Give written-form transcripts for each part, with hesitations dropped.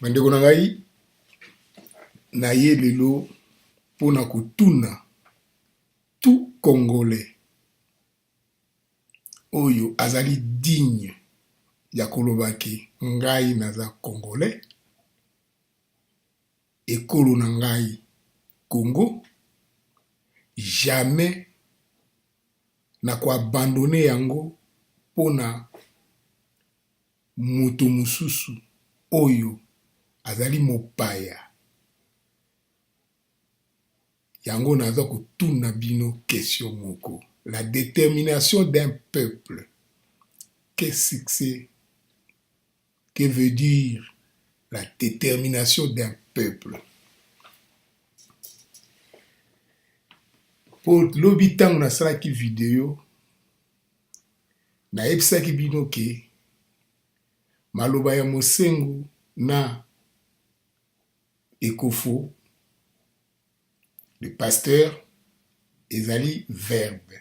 Bandeko na ngai na ye lelo pona kotuna tout Congolais oyo azali digne ya kolobaki ngai naza Congolais ekolo na ngai Congo jamais na koabandone yango pona moto mosusu oyo azali mopaya. Yango naza kotuna bino question moko. La détermination d'un peuple. Qu'est-ce que c'est? Que veut dire la détermination d'un peuple? Pour l'obitang na salaki vidéo na ebisaki bino ke maloba ya Mosengo na Ekofo le pasteur ezali verbe.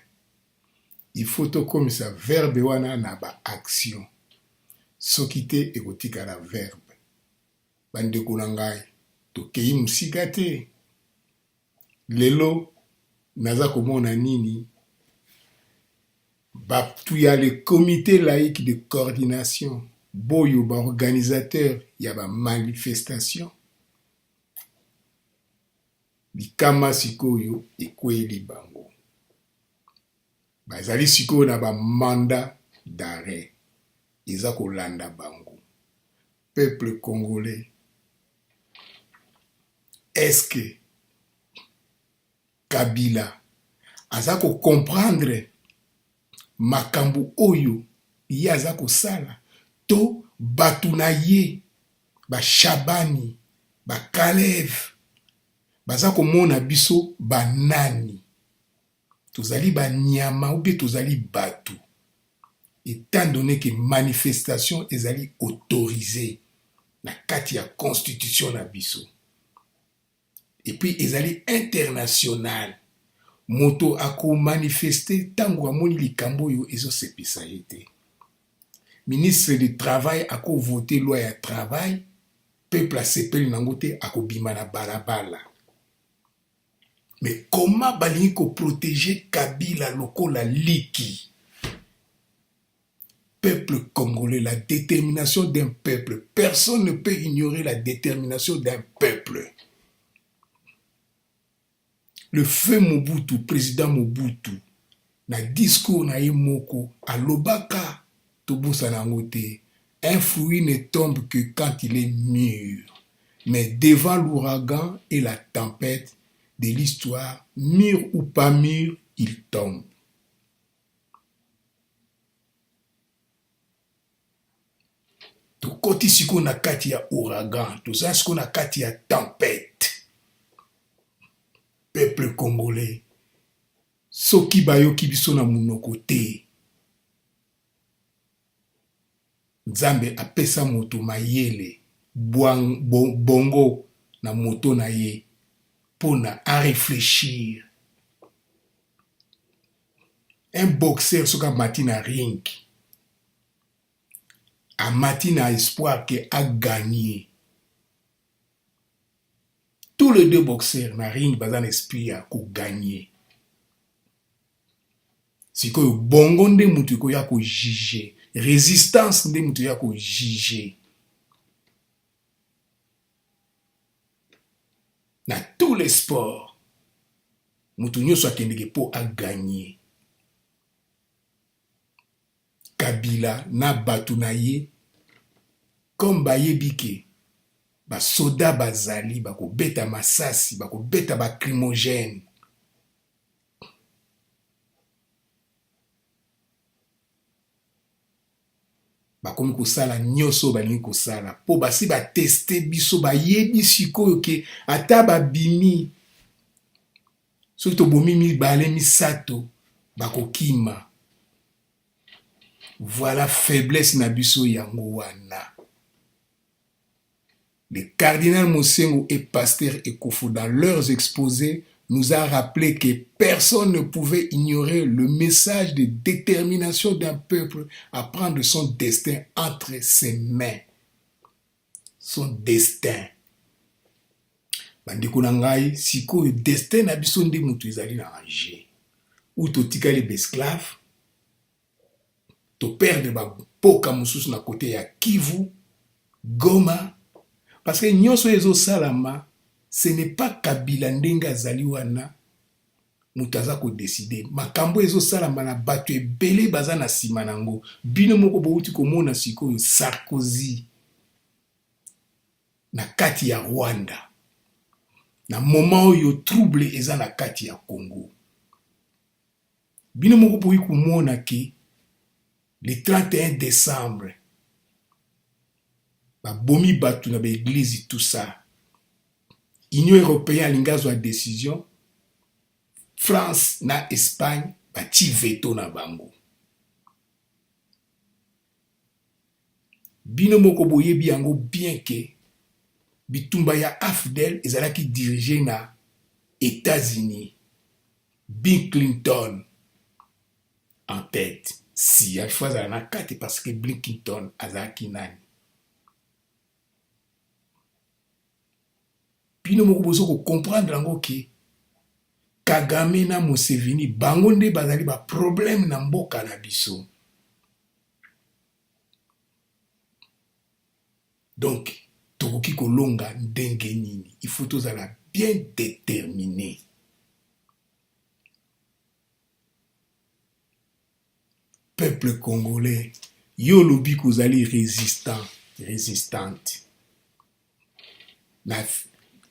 Il faut to comme ça verbe wana na ba action. Soki te ekotika la verbe. Bandeko na ngai tokei musika te. Lelo naza komona nini batu ya le comité laïque de coordination boyo ba organisateur ya ba manifestation likama sikoyo ekweli bango bazali sikoyo na ba mandat d'arrêt eza kolanda bango. Peuple congolais, est-ce que Kabila aza ko comprendre makambo oyo ye aza kosala to batu na ye ba Shabani ba Kalev baza komona biso banani tozali banyama ou bien tozali batu, étant donné que manifestation ezali autorisée na kati ya constitution na biso et puis ezali international moto ako manifester tango amoni likambo oyo ezosepisa ye te. Ministre du travail ako voter loi ya travail peuple asepeli nango te akobima na balabala. Mais comment balingi ko protéger Kabila lokola liki? Peuple congolais, la détermination d'un peuple. Personne ne peut ignorer la détermination d'un peuple. Le feu Mobutu, président Mobutu, na discours na ye moko, alobaka tobosa nango te. Un fruit ne tombe que quand il est mûr. Mais devant l'ouragan et la tempête de l'histoire, mûr ou pas mûr, il tombe. Tokoti siko na kati ya ouragan, toza siko na kati ya tempête. Peuple congolais, soki bayoki biso na munoko te. Nzambe apesa moto mayele, bongo na moto na ye, pona à réfléchir. Un boxeur soka mati na ring, a mati na espoir que a gagné. Tous les deux boxeurs na ring bazan esprit ya ko gagner. Sikoyo bongo nde mutu ko ya ko juger, résistance nde mutu ya ko juger. Na tous les sports, mutu nyonso akendeke po a gagner. Kabila na batu na ye, comme bayebi ke ba soda bazali bako beta masasi bako beta ba crimogène. Bakomi kosala nyonso balingi kosala po basi ba tester biso bayebi sikoyo ke ata babimi soki tobomi mibale misato bakokima. Voilà faiblesse na biso yango wana. Le cardinal Mosengo et pasteur Ekofo dans leurs exposés nous a rappelé que personne ne pouvait ignorer le message de détermination d'un peuple à prendre son destin entre ses mains. son destin. Bandeko na ngai, sikoyo destin na biso nde mutu ezali na anje. Ou totikali besclave, to perdre ba poka mususu na kote ya Kivu, Goma, parce que nyonso ezo salama, ce n'est pas Kabila ndenge azali wana mutu aza ko décider. Makambo ezo salama na bato ebele baza na sima nango. Bino moko bouti komona sikoyo Sarkozy na kati ya Rwanda. Na moment oyo trouble eza na kati ya Congo. Bino moko bouti komona ke le 31 décembre ba bomi batu na ba église tout ça. Union européenne alingazo a décision. France na Espagne bati veto na bango. Bino moko boyebi yango bien que bitumba ya AFDEL ezalaki dirigé na États-Unis. Bill Clinton en tête. Si, il faut na kate parce que Bill Clinton azalaki nani. Bino moko bozo ko comprendre yango ke Kagame na Museveni bango nde bazali ba problème na mboka na biso. Donc, tokoki kolonga ndenge nini. Il faut tozala bien déterminé. Peuple congolais, yo lobi kozali résistant, résistante. La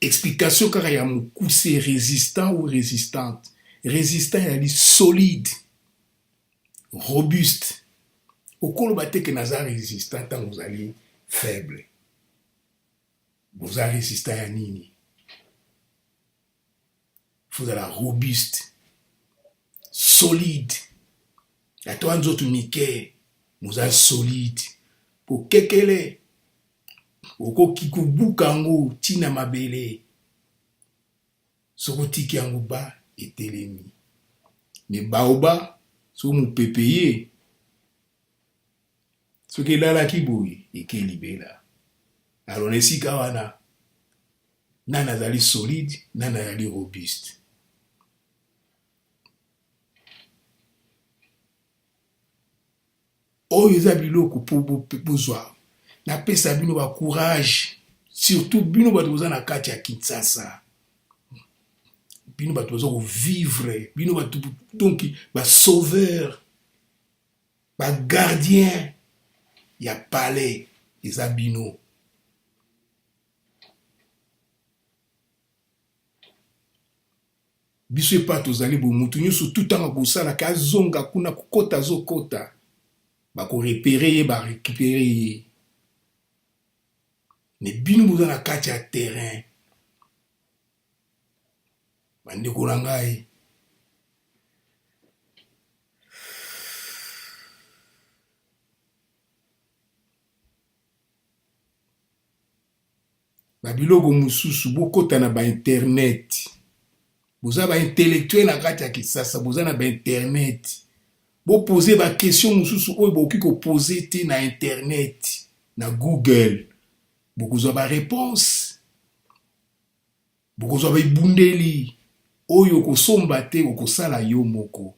explication kaka ya moku c'est résistant ou résistante. Résistant yali solide, robuste. Okolo bateke naza résistant tant vous allez faible. Vous allez résistant ya nini? Vous allez robuste, solide. La toi nzoto mike, vous allez solide. Pour kekele, oko kikubuka ngo tina mabele. Soko tiki yango ba etelemi. Mais baoba, so mu pepeye. Soki lala kiboyi, eke libela. Alors nesika wana, nana zali solide, nana zali robuste. Oyo eza biloko po bozwa. Na pesa bino ba courage, surtout bino bato boza na kati ya Kinshasa. Bino bato boza ko vivre, bino bato donc ba sauveur, ba gardien ya palais eza bino. Biso epa tozali bo mutu nyonso tout tanga kosala ka zonga kuna kokota zokota. Bako repérer, ba récupérer. Mais bino boza na kati ya terrain. Bandeko na ngai. Babiloko mususu bokota na ba internet. Boza ba intellectuel na kati ya Kinshasa, boza na ba internet. Bo poser ba question mususu oyo boki ko poser te na internet, na Google. Bokozwa ba réponse. Bokozwa ba ibundeli oyo kosomba te okosala yo moko.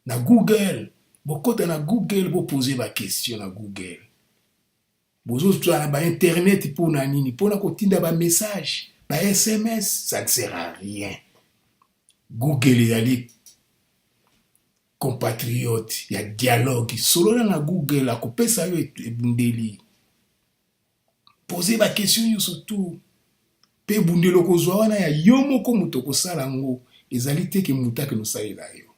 Na Google, bokota na Google bo poser ba question na Google. Bozo na ba internet pour na nini, pour na kotinda ba message, ba SMS, ça ne sert à rien. Google yali compatriote, ya dialogue, solo na Google la kopesa yo ebundeli. Poser ba question yo surtout. Pe bundelo kozwa wana ya yo moko muto kosala ngo, ezali te ke mutake no salela yo.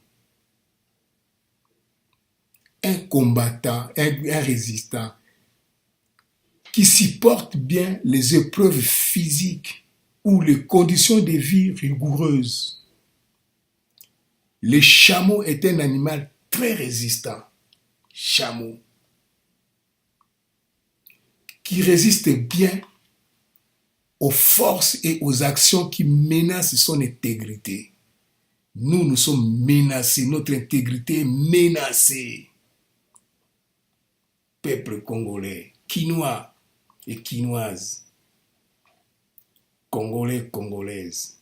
Un combattant, un résistant qui supporte bien les épreuves physiques ou les conditions de vie rigoureuses. Le chameau est un animal très résistant. Chameau. Qui résiste bien aux forces et aux actions qui menacent son intégrité. Nous sommes menacés. Notre intégrité est menacée. Peuple congolais, Quinois et Quinoises, Congolais, Congolaises.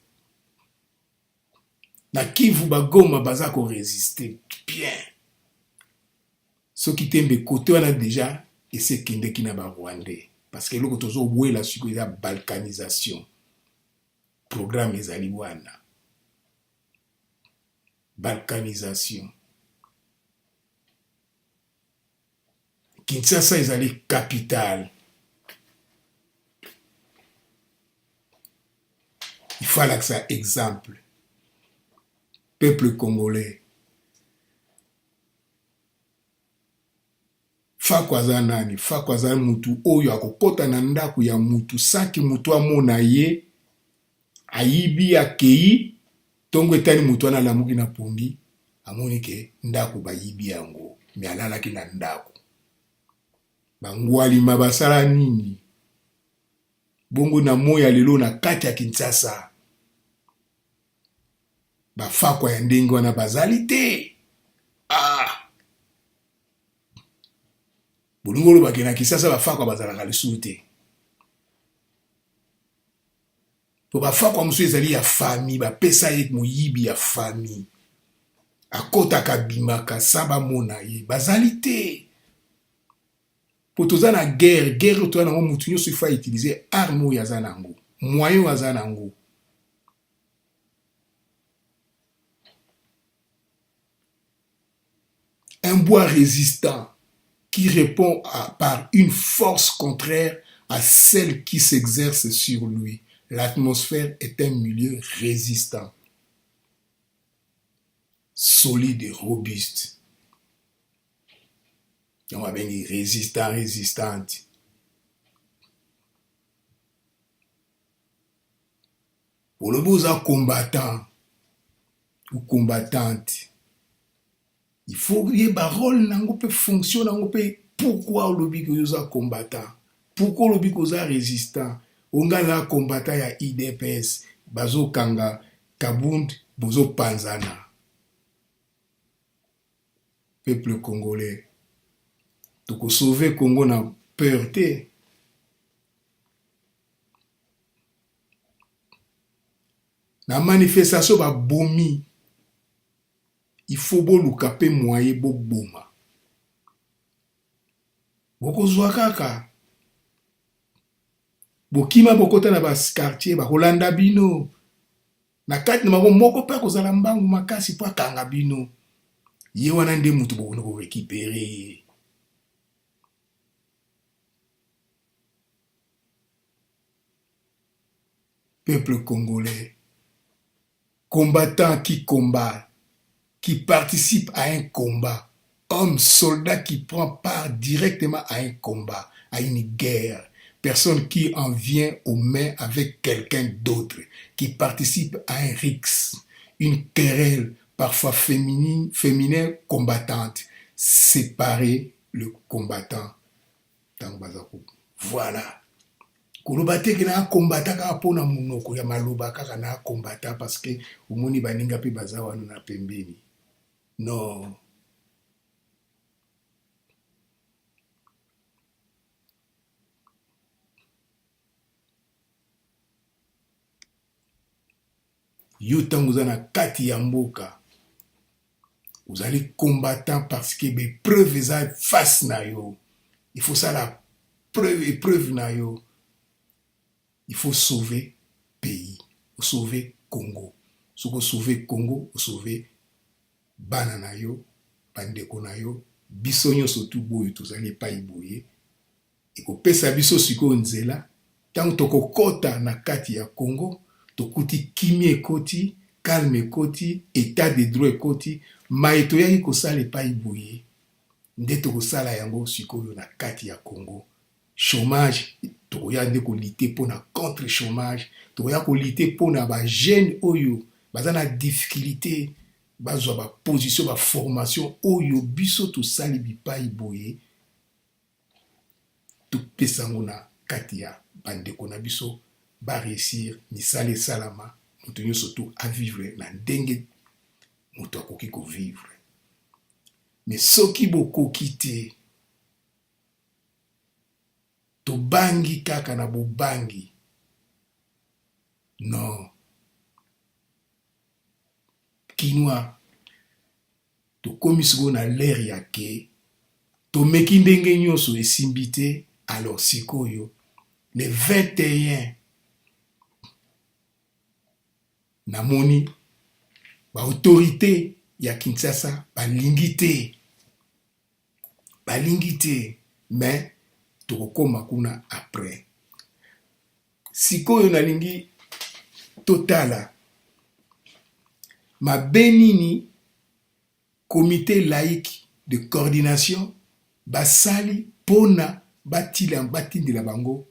Na Kivu bagoma baza ko résister bien. Ce qui tembe côté on a déjà et c'est kende ki na ba Rwandais parce que loko tozo bwela siko ya balkanisation. Programme ezali wana. Balkanisation. Kinshasa ezali capitale. Il fallait que ça exemple. Peuple congolais. Fakwaza nani? Fakwaza mutu oyo akokota na ndaku ya mutu saki mutu amona ye ayibi akei tongo etani mutu ana lamuki na pongi amoni ke ndaku bayibi yango me alalaki na ndaku bangwalima basala nini bongo na moya lelo na kati ya Kinshasa bafakwa ya ndenge wana bazali te bolingo lobake na Kinshasa bafakwa bazalaka lisusu te po bafakwa mosusu ezali ya famille bapesa ye moyibi ya famille akotaka bimaka sa bamona ye bazali te po toza na guerre toza nango mutu nyonso ifa utiliser arme oyo aza nango moyen oyo aza nango un bois résistant qui répond par une force contraire à celle qui s'exerce sur lui. L'atmosphère est un milieu résistant, solide et robuste. On va bien dire résistant, résistante. Pour le beau combattant ou combattante, il faut que le rôle nango peut fonctionner, nango peut pourquoi le bico yosa combattant, pourquoi le bico yosa résistant, onga la combattant ya IDPS, bazo kanga, kabund, bozo panzana. Peuple congolais, toko sauver Congo na peur te. Na manifestation ba bomi. Il faut boluka pe moye bo boma. Boko zwa kaka. Bokima bokota na bas quartier ba kolanda bino. Na kati na moko pe kozala mbangu makasi po akanga bino. Ye wana nde mutu bokono ko récupérer. Peuple congolais. Combattant qui combat. Qui participe à un combat, homme, soldat qui prend part directement à un combat, à une guerre, personne qui en vient aux mains avec quelqu'un d'autre, qui participe à un rixe, une querelle, parfois féminine combattante, séparer le combattant. Voilà. Kolobate ke na combattant ka pona munoko ya maloba kaka na combattant parce que umoni baninga pe bazawa na pembeni. Non. Yo tango za na kati ya mboka. Vous allez combattant parce que les preuves sont face na yo. Il faut ça la preuve na yo. Il faut sauver pays. Il faut sauver Congo. Si vous sauvez Congo, vous sauvez Banana yo, bandeko na yo, biso nyonso tu boyo tozali pa iboye. Ekopesa biso siko nzela, tango tokokota na kati ya Congo, tokuti kimie ekoti, calme ekoti, état de droit ekoti, maeto yaki kosala pa iboye. Nde tokosala yango sikoyo na kati ya Congo. Chômage, tokoya nde ko lutter pona contre chômage, tokoya ko lutter pona ba jeune oyo, bazana difficulté. Bazwa ba position ba formation oyo biso to sali bipai boye to pesango na kati ya bandeko na biso ba réussir misale salama mutu nyonso to a vivre na ndenge mutu akoki ko vivre. Mais soki bokoki te to bangi kaka na bobangi Non. Kinois, tokomi sikoyo na lere ya ke tomeki ndenge nyonso esimbi te. Alors sikoyo le 21 namoni baautorité ya Kinshasa balingi te mais tokokoma kuna après. Sikoyo nalingi totala mabe nini comité laïque de coordination basali pona batindela bango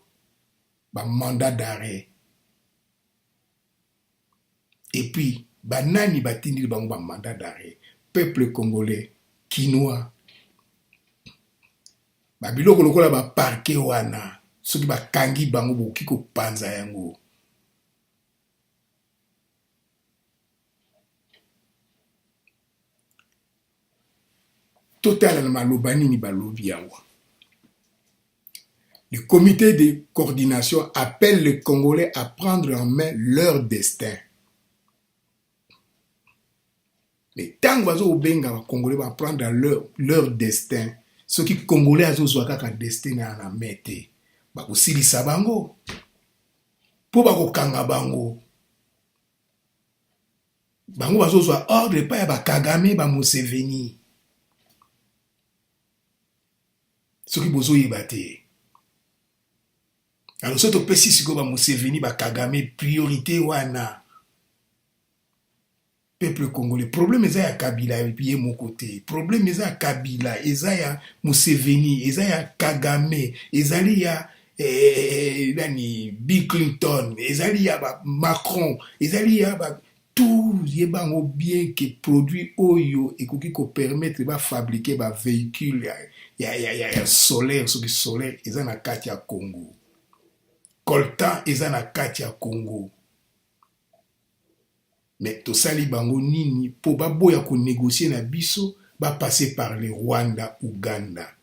mandat d'arrêt. Et puis banani batindeli bango mandat d'arrêt. Peuple congolais, kinois, babiloko lokola baparke wana soki bakangi bango bokoki kopanza yango. Totala na maloba nini balobi yango. Le comité de coordination appelle les Congolais à prendre en main leur destin. Mais tant que les Congolais vont prendre leur destin, ceux qui Congolais azozwa kaka destin na mete, bakosilisa bango, po bakokanga bango. Bango bazozwa ordre pa ya Bakagame ba Museveni. Soki bozoyeba te. Alors soki topesi sikoyo ba Museveni Bakagame priorité wana. Peuple congolais, problème eza ya Kabila ye moko te. Problème eza ya Kabila, eza ya Museveni, eza ya Kagame, ezali ya Bill Clinton, ezali ya Macron, ezali ya tout yebango bien que produit oyo ekoki ko permettre ba fabriquer ba véhicule ya solaire, soki solaire eza na kati ya Congo. Coltan eza na kati ya Congo. Mais tosali bango nini po baboya ko négocier na biso ba passer par le Rwanda, Uganda.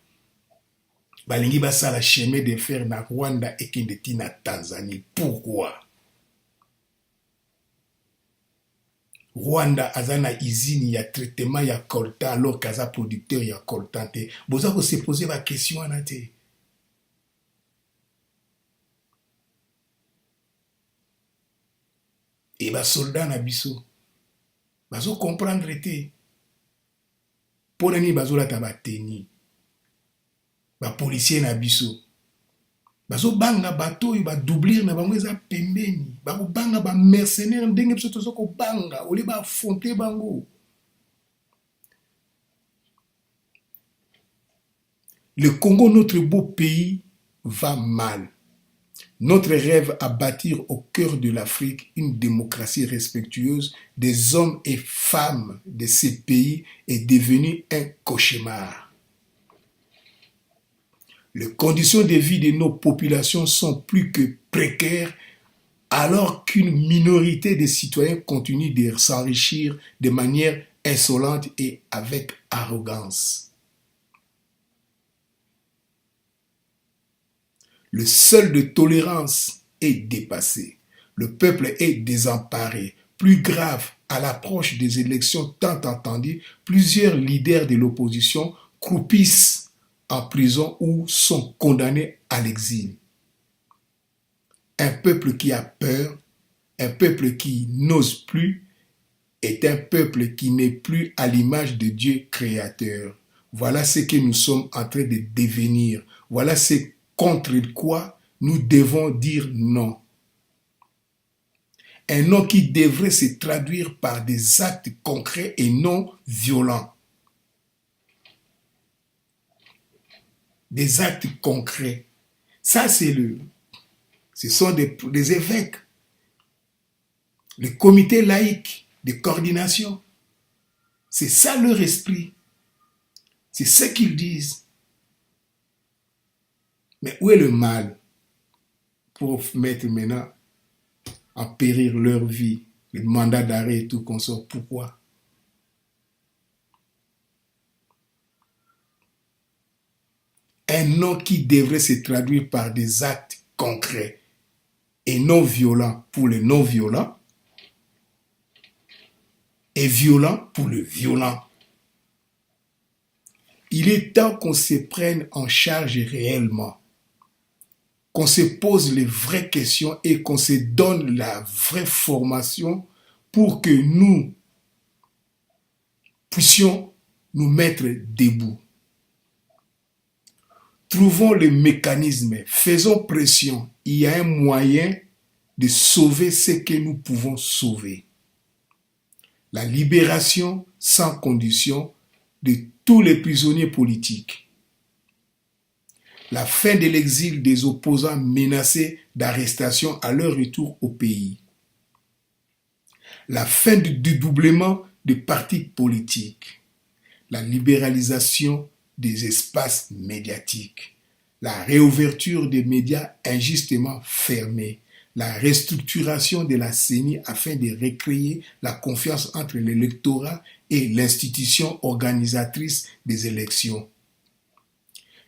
Balingi basala chemin de fer na Rwanda ekende ti na Tanzanie. Pourquoi? Rwanda aza na usine ya traitement ya coltan alors qu'aza producteur ya coltan te. Boza ko se poser ba question wana te. Et ba soldat na biso bazo comprendre te pona ni bazo lata bateni ba policier na biso bazo banga bato oyo ba doublir na bango eza pembeni ba banga ba mercenaires ndenge biso tozo ko banga ole ba affronter bango. Le Congo, notre beau pays, va mal. Notre rêve à bâtir au cœur de l'Afrique une démocratie respectueuse des hommes et femmes de ces pays est devenu un cauchemar. Les conditions de vie de nos populations sont plus que précaires alors qu'une minorité de citoyens continue de s'enrichir de manière insolente et avec arrogance. Le seuil de tolérance est dépassé. Le peuple est désemparé. Plus grave, à l'approche des élections tant attendues, plusieurs leaders de l'opposition croupissent en prison ou sont condamnés à l'exil. Un peuple qui a peur, un peuple qui n'ose plus, est un peuple qui n'est plus à l'image de Dieu créateur. Voilà ce que nous sommes en train de devenir. Voilà ce contre quoi nous devons dire non. Un non qui devrait se traduire par des actes concrets et non violents. Des actes concrets. Ça, ce sont des évêques. Le comité laïque de coordination. C'est ça leur esprit. C'est ce qu'ils disent. Mais où est le mal pour mettre maintenant en périr leur vie, le mandat d'arrêt et tout qu'on sort? Pourquoi? Un non qui devrait se traduire par des actes concrets et non violent pour les non-violents, et violent pour le violent. Il est temps qu'on se prenne en charge réellement, qu'on se pose les vraies questions et qu'on se donne la vraie formation pour que nous puissions nous mettre debout. Trouvons le mécanisme, faisons pression. Il y a un moyen de sauver ce que nous pouvons sauver. La libération sans condition de tous les prisonniers politiques. La fin de l'exil des opposants menacés d'arrestation à leur retour au pays. La fin du dédoublement des partis politiques. La libéralisation des espaces médiatiques. La réouverture des médias injustement fermés. La restructuration de la CENI afin de recréer la confiance entre l'électorat et l'institution organisatrice des élections.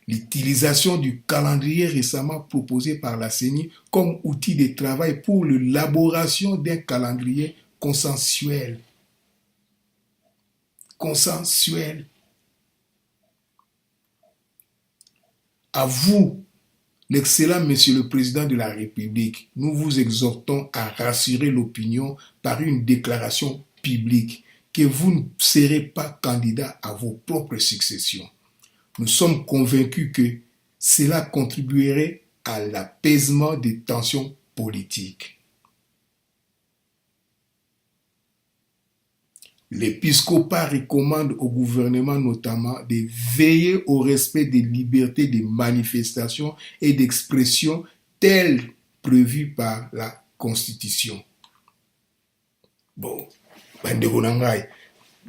L'utilisation du calendrier récemment proposé par la CENI comme outil de travail pour l'élaboration d'un calendrier consensuel. Consensuel. À vous, l'excellent Monsieur le Président de la République, nous vous exhortons à rassurer l'opinion par une déclaration publique que vous ne serez pas candidat à vos propres successions. Nous sommes convaincus que cela contribuerait à l'apaisement des tensions politiques. L'épiscopat recommande au gouvernement notamment de veiller au respect des libertés de manifestation et d'expression telles prévues par la Constitution. Bon, bandeko na ngai,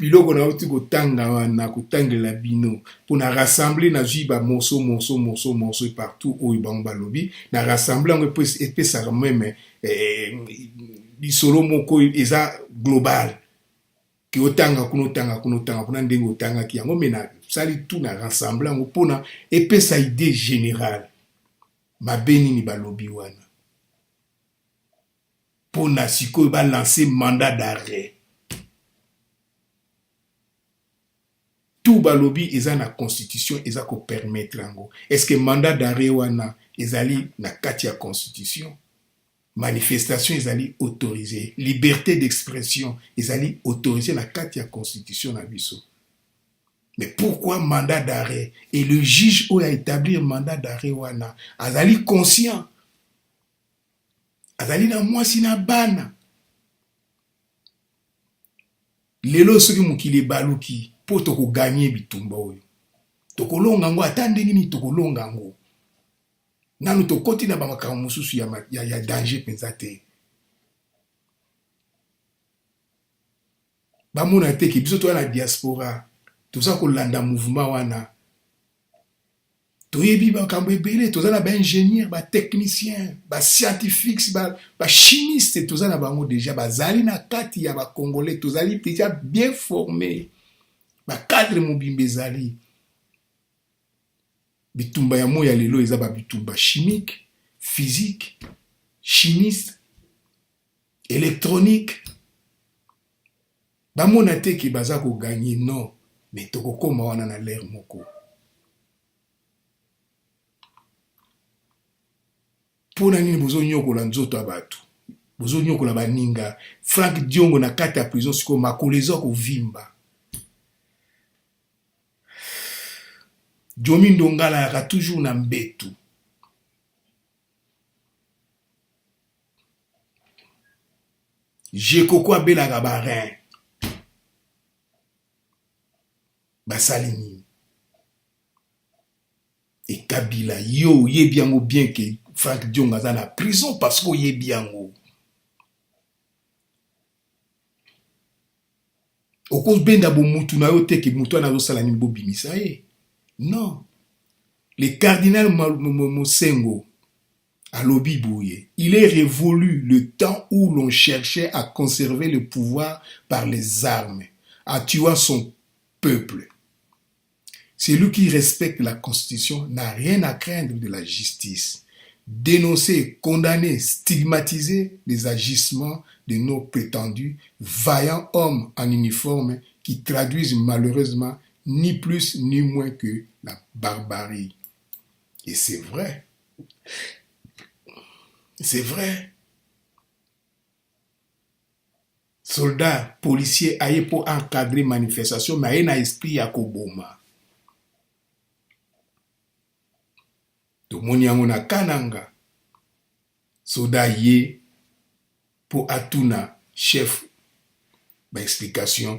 biloko na uti kotanga na kotangela bino pour na rassembler na zwi ba morceau partout oyo bango balobi na rassembler ngo epesaka meme bisolo moko eza global ki otanga kuna kuna ndenge otanga ki yango mena sali tout na rassembler ngo pona epesa idée générale mabeni ni balobi wana pona sikoyo ba lancer mandat d'arrêt. Tout balobi eza na constitution eza ko permettre yango. Est-ce que mandat d'arrêt wana ezali na kati ya constitution? Manifestation ezali autorisée, liberté d'expression ezali autorisée na kati ya constitution na biso. Mais pourquoi mandat d'arrêt? Et le juge où a établi mandat d'arrêt wana azali conscient, azali na mwasi na bana. Lelo soki mokili baluki po toko gagner bitumba oyo. Tokolonga ngo ata ndenge ni tokolonga ngo. Nanu tokoti na bamakambo mosusu ya danger penza te. Bamona te ke biso toya na diaspora toza kolanda mouvement wana. Toyebi bakambo ebele toza na ba ingénieur, ba technicien, ba scientifique, ba chimiste toza na bango déjà bazali na kati ya ba congolais tozali déjà bien formé. Ba cadre mobimbe ezali. Bitumba ya moya lelo eza ba bitumba chimique, physique, chimiste, électronique. Bamona te ki baza ko gagner non, mais tokokoma wana na l'air moko. Pona nini bozo nyokola nzoto ya bato? Bozo nyokola baninga. Frank Diongo na kati ya prison siko makolezo ko vimba. Diomi Ndongala yaka toujours na mbetu. Jekoko abelaka barin. Basalini. Et Kabila, yo, yebi yango bien que Frank Diongo aza na prison parce que yebi yango. Okos benda bo mutu na yo te ke mutu na zo sala ni bo bimisa ye. Non. Le cardinal Mosengo à Lobibouye, il est révolu le temps où l'on cherchait à conserver le pouvoir par les armes, à tuer son peuple. Celui qui respecte la Constitution n'a rien à craindre de la justice. dénoncer, condamner, stigmatiser les agissements de nos prétendus vaillants hommes en uniforme qui traduisent malheureusement ni plus ni moins que la barbarie. Et c'est vrai. C'est vrai. Soldats, policiers, aillent pour encadrer manifestation, mais il y a un esprit à Koboma. Donc, mon yango na kananga. Soda yé pour atuna chef ba explication.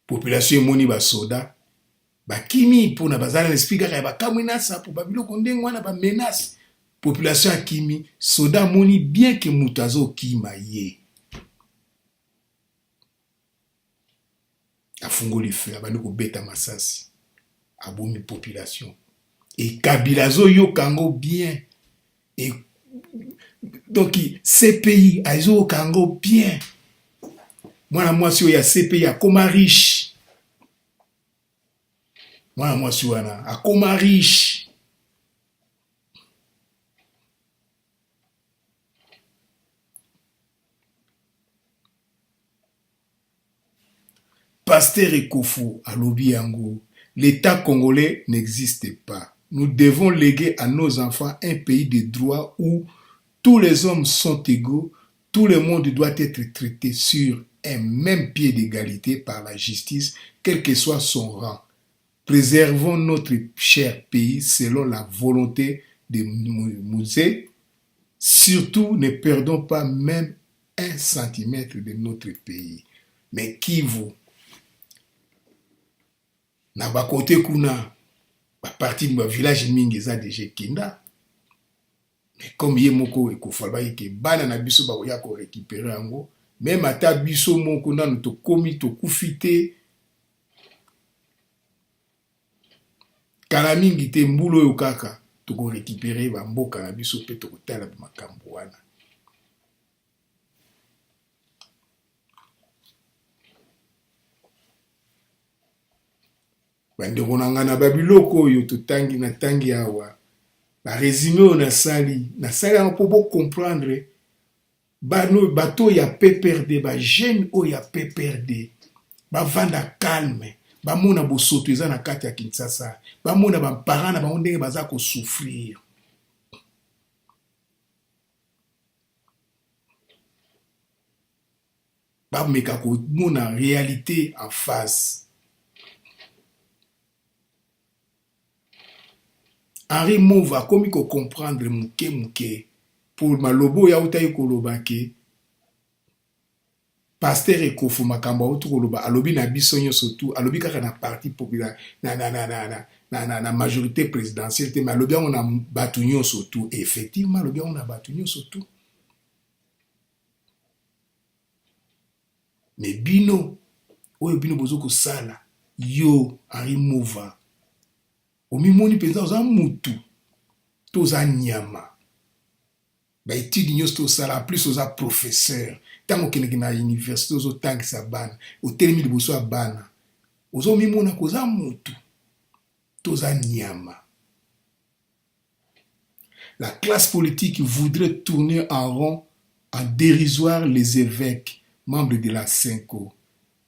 Population moni ba soda ba kimi pour na bazala expliquer ba kamwina sa pour babilo kondengo wana ba menace. Population akimi soda moni bien que mutazo kima yé. Afungoli feu abandi kobeta masasi. Abomi population. Et Kabila zo yo kango bien. Et donc ces pays azo kango bien. Moi si ya CPI a koma riche. Moi si wana a koma riche. Pasteur Ekofo à Lobiango, l'État congolais n'existe pas. Nous devons léguer à nos enfants un pays de droit où tous les hommes sont égaux, tout le monde doit être traité sur un même pied d'égalité par la justice, quel que soit son rang. Préservons notre cher pays selon la volonté de Mouzé. Surtout, ne perdons pas même 1 centimètre de notre pays. Mais Kivu, na bakote kuna, ba parti de village mingi eza déjà kinda. Mais comme ye moko ekofalba yeke bana na biso ba ya ko récupérer yango, même ata biso moko na to komi to kufite kala mingi te mbulo yo kaka to ko récupérer ba mboka na biso pe to kotala ba makambo wana. Bandeko na nga na babiloko oyo totangi na tangi awa ba résumé oyo nasali yango po comprendre bato ya PPRD ba jeune oyo ya PPRD bavanda calme bamona bosoto eza na kati ya Kinshasa bamona baparent na bango ndenge baza kosouffrir. Bameka komona réalité en face. Henri Mouva komi ko comprendre muke pour malobo ya utayi kolobake Pasteur Ekofo makambo auto koloba alobi na biso nyonso tu alobi kaka na parti populaire na majorité présidentielle te mais alobi yango na bato nyonso tu. Effectivement alobi yango na bato nyonso tu. Mais bino oyo bino bozo kosala yo Henri Mouva omimoni penza oza mutu toza nyama ba étude nyonso tosala plus oza professeur tango okendeki na université ozotangisa bana otelemi liboso ya bana ozomimona koza mutu toza nyama. La classe politique voudrait tourner en rond en dérisoire les évêques membres de la Cinco.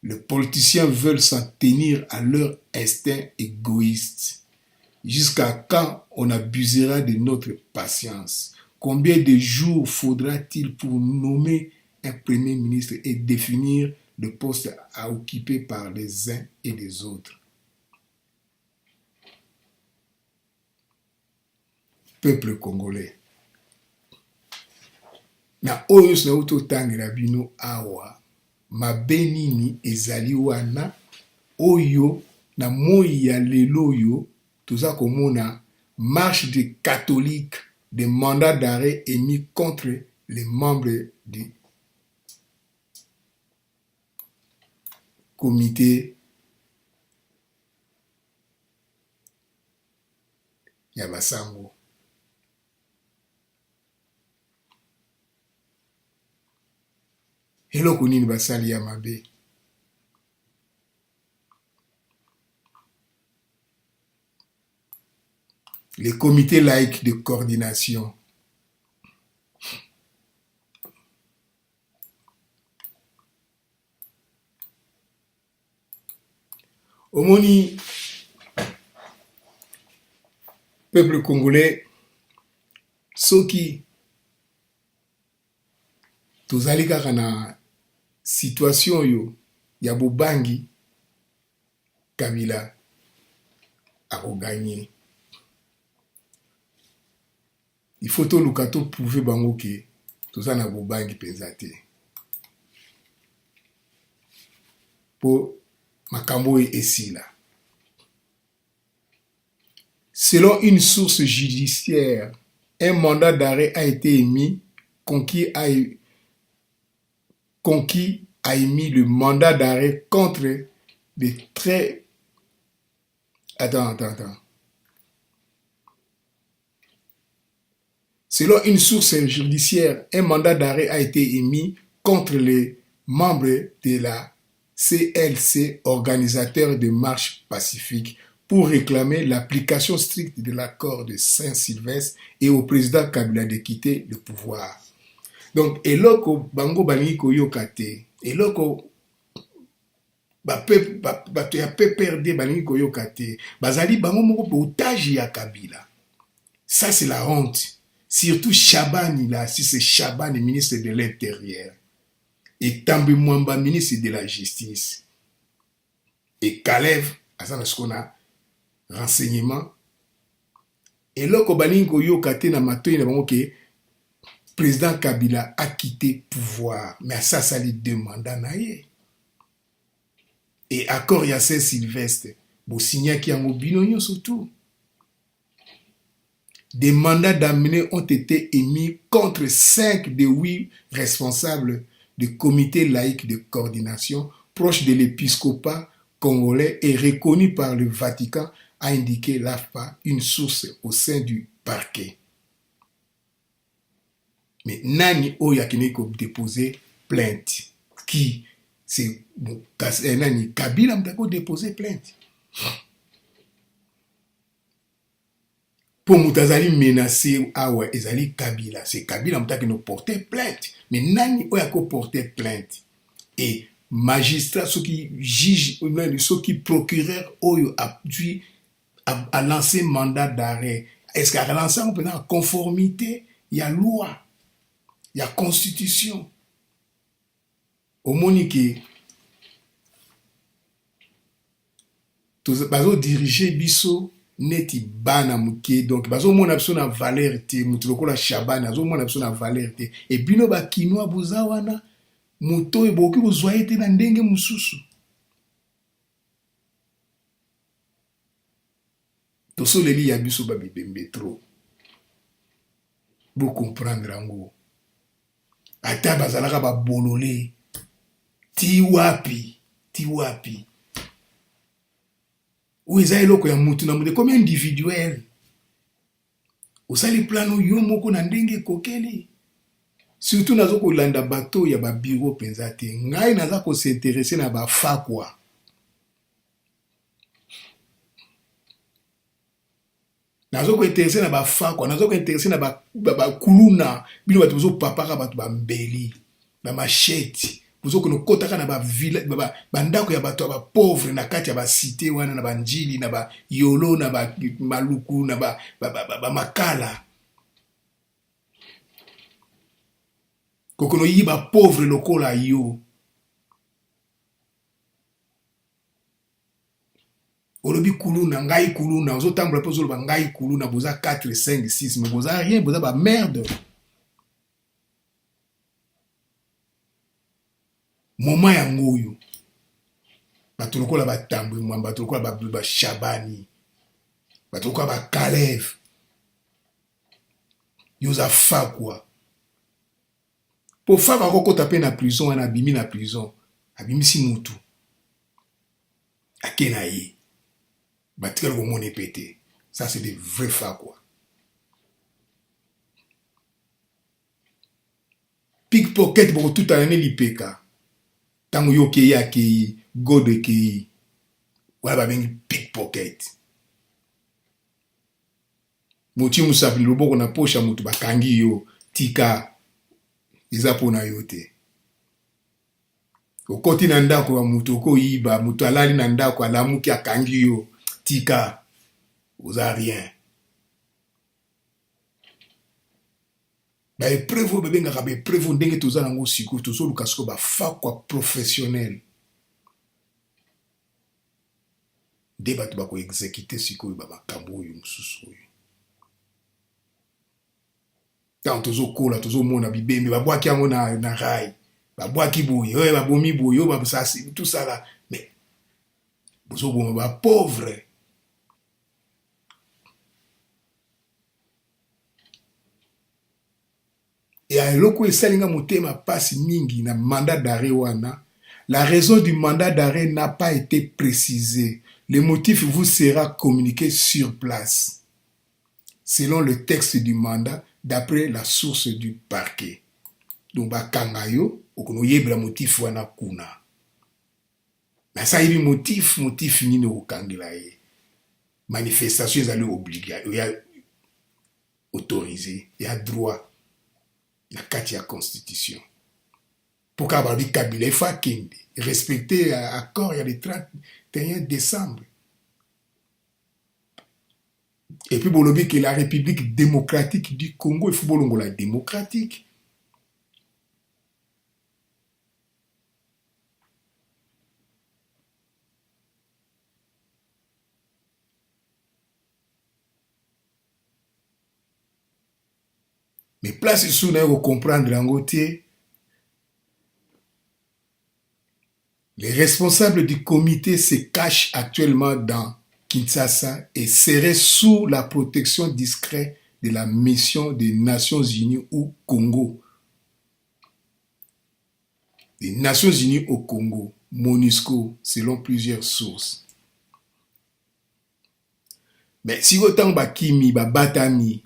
Les politiciens veulent s'en tenir à leur instinct égoïste. Jusqu'à quand on abusera de notre patience? Combien de jours faudra-t-il pour nommer un premier ministre et définir le poste à occuper par les uns et les autres? Peuple congolais. Na oyo na utotangela bino awa mabenini ezali wana oyo na moi ya lelo yo toza komona marche des catholiques des mandats d'arrêt émis contre les membres du comité ya basango. Eloko nini basali ya mabe? les comités laïcs de coordination. Omoni, peuple congolais, soki tozali kaka na situation yo ya bobangi, Kabila akoganye. Il faut toluka toprouve bango ke toza na bobangi penza te. Po makambo esila. Selon une source judiciaire, un mandat d'arrêt a été émis conquis a émis le mandat d'arrêt contre les très... Attends. Selon une source judiciaire, un mandat d'arrêt a été émis contre les membres de la CLC, organisateurs de marches pacifiques, pour réclamer l'application stricte de l'accord de Saint-Sylvestre et au président Kabila de quitter le pouvoir. Donc, eloko bango balingi koyoka te, eloko bato ya PPRD balingi koyoka te, bazali bango moko pe otage ya Kabila. Ça c'est la honte. Surtout Chabani là, si c'est Chabani, ministre de l'Intérieur, et Tambi Mwamba, ministre de la Justice, et Kalev, à ça ce qu'on a renseignement. Et là, Kobalingo yo kate na matoyi na bango ke président Kabila a quitté pouvoir, mais ça lui demande na ye. Et accord ya Saint-Sylvestre, bo signa ki yango bino surtout. Des mandats d'amener ont été émis contre 5 des 8 responsables du comité laïque de coordination proche de l'épiscopat congolais et reconnu par le Vatican, a indiqué l'AFPA, une source au sein du parquet. Mais Nani Oyakine a déposé plainte. Qui? C'est Nani Kabila a déposé plainte. Pour Moutazali menacé, ah ouais, Ezali Kabila. C'est Kabila qui nous portait plainte. Mais Nani Oyako portait plainte. Et magistrat, ceux qui jugent, ceux qui procureur Oyo a lancé mandat d'arrêt. Est-ce qu'à lancer on peut en conformité? Il y a loi, il y a constitution. Au Monique, tous bazo diriger biso neti bana muke, donc bazo mona biso na valeur te, mutuloko la Chabani bazo mona biso na valeur te. Et bino ba kinwa buzawana muto eboki kozwa te na ndenge mususu. Toso leli ya biso ba bibembe trop. Vous comprendre ango. Ata bazalaka ba bololé. Ti wapi. Ou eza eloko ya mutu na mutu comme individuel. Osali plano yo moko na ndenge kokeli. Surtout nazo ko landa bato ya ba bureau penza te. Ngai naza ko s'intéresser na ba fakwa. Nazo ko intéressé na ba fakwa, nazo ko intéressé na ba kuluna, bino bato bozo papaka bato ba mbeli, ba machete, bozo ko no kotaka na ba village, ba ndako ya bato ba pauvre na kati ya ba cité wana na ba njili na ba yolo na ba maluku na ba makala. Kokono yi ba pauvre lokola yo. Olobi kuluna, ngai kuluna, ozo tambola po zoloba ngai kuluna, boza 4, 5, 6, mais boza rien, boza ba merde. Moma ya ngoyo. Bato lokola ba Tambwe Mwamba, bato lokola ba Chabani, bato lokola ba Kalev. Yoza fakwa. Po fakwa koko tape na prison, wana abimi na prison, abimi si mutu. Akena ye. Batikal ko mone pété. Ça c'est des vrais fakwa. Pickpocket boko tout année l'IPK. Tango yo kei akei, gode kei. Wala ba bengi pickpocket. moti musapili loboko na posha mutu bakangi yo tika eza pona yo te okoti na ndako ya mutu okoyiba mutu alali na ndako alamuki akangi yo tika oza rien baepreuve oyo babengaka baepreuve ndenge toza nango sikoyo tozoluka sikoyo bafakwa professionnel nde bato bakoexekite sikoyo bamakambo oyo mosusu oyo ntango tozokola tozomona bibembe babwaki yango na rai babwaki boye oyo babomi boye oyo babosasi tosala mais bozoboma bapauvre ya eloko esalinga motema pasi mingi na mandat d'arrêt wana. La raison du mandat d'arrêt n'a pas été précisée. Le motif vous sera communiqué sur place selon le texte du mandat d'après la source du parquet. Donc bakanga yo okono yebla motif wana kuna na sa yebi motif nini okangela ye manifestation ezali obligatoire ya autorisé ya droit na kati ya constitution pour qu'ababi Kabila il faut akende respecter accord ya le 31 décembre et puis bolobi que la République démocratique du Congo il faut bolongola démocratique. Mais place sous na comprendre en côté les responsables du comité se cachent actuellement dans Kinshasa et seraient sous la protection discrète de la mission des Nations Unies au Congo. Les Nations Unies au Congo, MONUSCO, selon plusieurs sources. Mais si autant bakimi babatami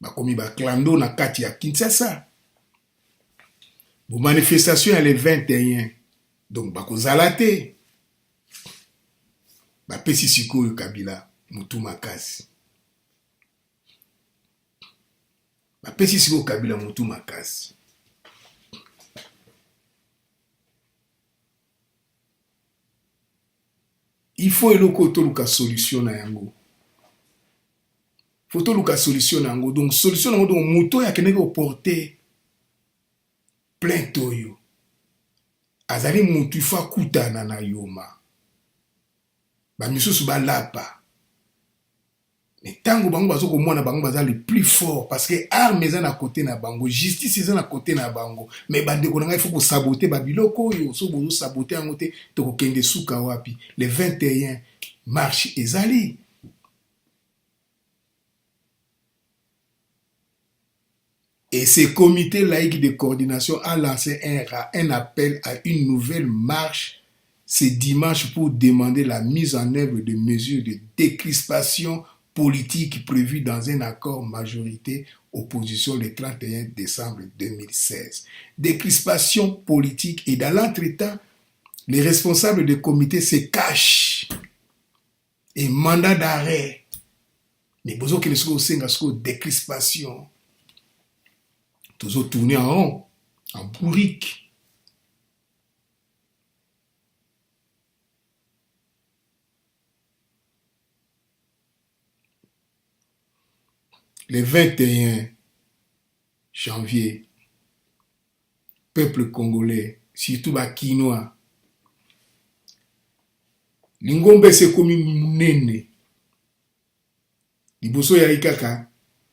bakomi baklando na kati ya Kinshasa. Bo manifestation ya le 21. Donc bakozala te. Bapesi sikoyo Kabila mutu makasi. Bapesi sikoyo Kabila mutu makasi. Il faut eloko toluka solution na yango. Faut toluka solution na yango. Donc solution na yango donc muto ya keneke porter plainte oyo. Azali mutu fa kutana na yoma. Ba misusu ba lapa. Mais tango bango bazo ko mona bango baza le plus fort parce que arme eza na côté na bango, justice eza na côté na bango. Mais bande ko nga il faut ko saboter ba biloko oyo, so bozo saboter yango te to ko kende suka wapi. Le 21 marche ezali. Et ce comité laïque de coordination a lancé un appel à une nouvelle marche ce dimanche pour demander la mise en œuvre de mesures de décrispation politique prévues dans un accord majorité opposition le 31 décembre 2016. Décrispation politique et dans l'entretemps, les responsables du comité se cachent et mandat d'arrêt. Mais besoin que les choses décrispation. Toujours tourner en rond, en bourrique. Le 21 janvier, peuple congolais, surtout les Kinois, Lingombe se komi munene. Liboso ya ikaka,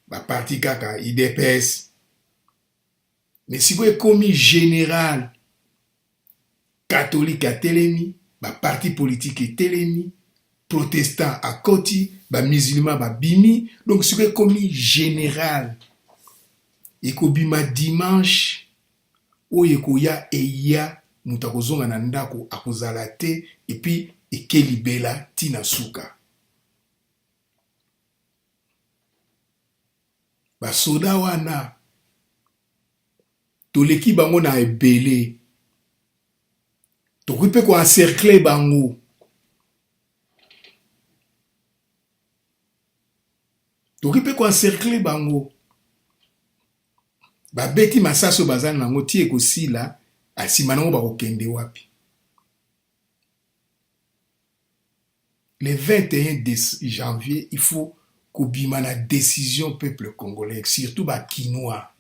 ba parti kaka, IDPS. Mais si vous êtes commis général catholique à Télémi, ba parti politique à Télémi, protestant à Koti, ba musulman à Bimi, donc si vous êtes commis général, et bima dimanche, ou ya e ya, mutakozonga na ndako akozala te, et puis ekelibela tina suka. Ba soda wana, toleki bango na ebele tokupe ko encercler bango toki mpe koencercle bango babeti masaso baza nango ti ekosila asima nango bakokende wapi. Le 21 janvier, il faut kobima na décision peuple congolais, surtout ba Kinois.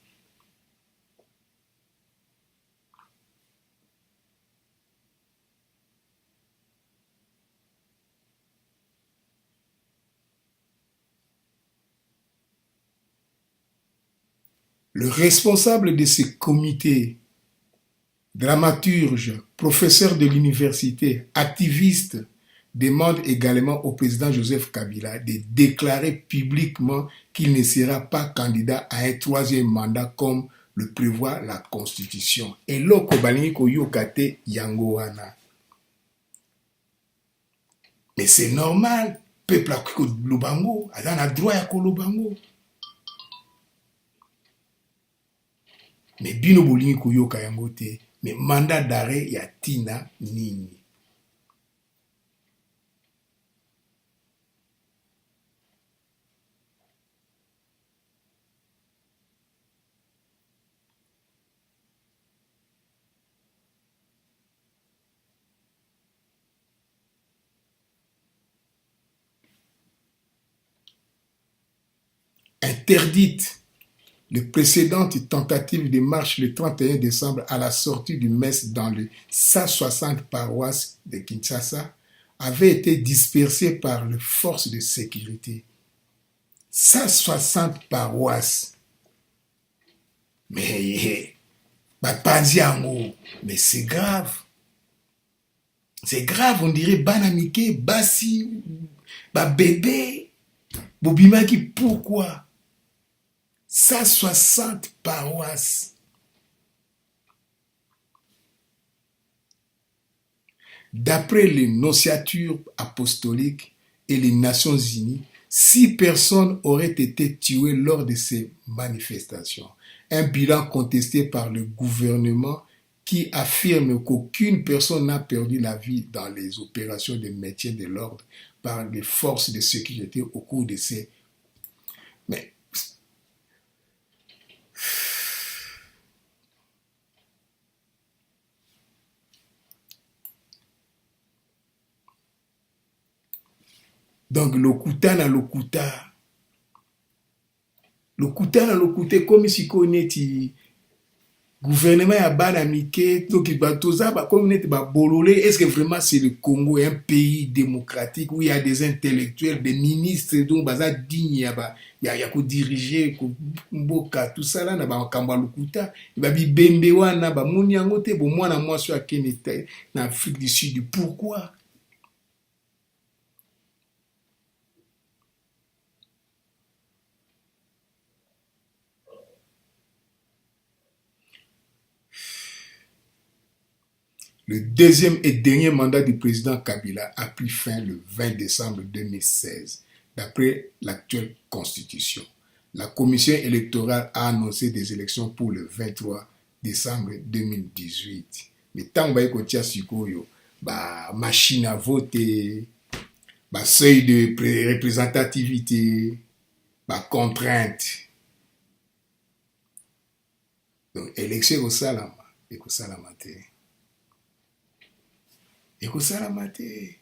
Le responsable de ce comité, dramaturge, professeur de l'université, activiste, demande également au président Joseph Kabila de déclarer publiquement qu'il ne sera pas candidat à un troisième mandat comme le prévoit la Constitution. Et loko balingi koyokate yango wana. Mais c'est normal, peuple a kolobango, a droit à kolobango. Mais bino bolingi koyoka yango te, mais mandat d'arrêt ya tina nini. Interdite les précédentes tentatives de marche le 31 décembre à la sortie du mess dans les 160 paroisses de Kinshasa avaient été dispersées par les forces de sécurité. 160 paroisses. Mais mais c'est grave. C'est grave, on dirait banamike, basi, bébé, bobimaki, pourquoi 160 paroisses. D'après les nonciatures apostoliques et les Nations Unies, 6 personnes auraient été tuées lors de ces manifestations. Un bilan contesté par le gouvernement qui affirme qu'aucune personne n'a perdu la vie dans les opérations de maintien de l'ordre par les forces de sécurité au cours de ces... Mais donc lokuta na lokuta comme si neti gouvernement ya bana mike toki batoza ba comme neti ba bololé. Est-ce que vraiment c'est le Congo, un pays démocratique où il y a des intellectuels, des ministres donc baza digne ya ko diriger ko mboka tout ça là na ba kamba lokuta ba bibembe wana ba moni yango te bo mwana mwasi akene na Afrique du Sud. Pourquoi? Le deuxième et dernier mandat du président Kabila a pris fin le 20 décembre 2016, d'après l'actuelle constitution. La commission électorale a annoncé des élections pour le 23 décembre 2018. Mais tant que sikoyo, machine à voter, seuil de représentativité, contrainte. Donc, élection au salama, et au salamate. ekosala te.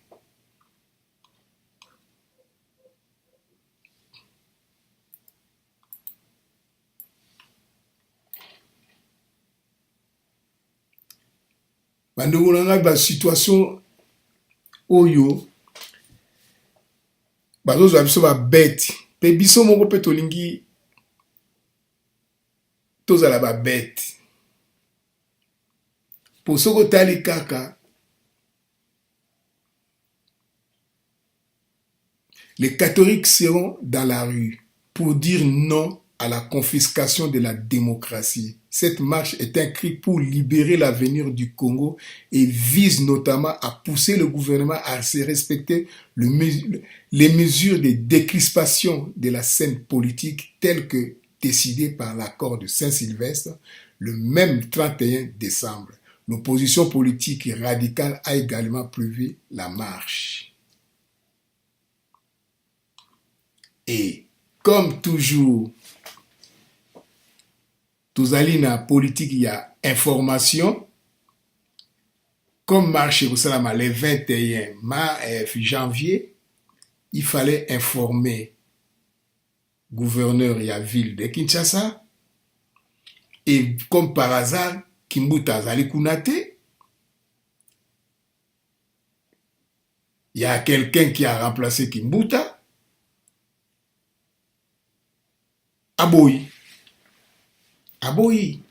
Bandeko na ngai basituation oyo bazozwa biso babete mpe biso moko mpe tolingi tozala babete po soki otali kaka les catholiques seront dans la rue pour dire non à la confiscation de la démocratie. Cette marche est un cri pour libérer l'avenir du Congo et vise notamment à pousser le gouvernement à se respecter les mesures de décrispation de la scène politique telles que décidées par l'accord de Saint-Sylvestre le même 31 décembre. L'opposition politique radicale a également prévu la marche. Et comme toujours, tous allés dans la politique, il y a information. Comme marché au Salama le 21 janvier, il fallait informer le gouverneur et la ville de Kinshasa. Et comme par hasard, Kimbuta Zali Kunate, il y a quelqu'un qui a remplacé Kimbuta, Aboyi. Aboyi.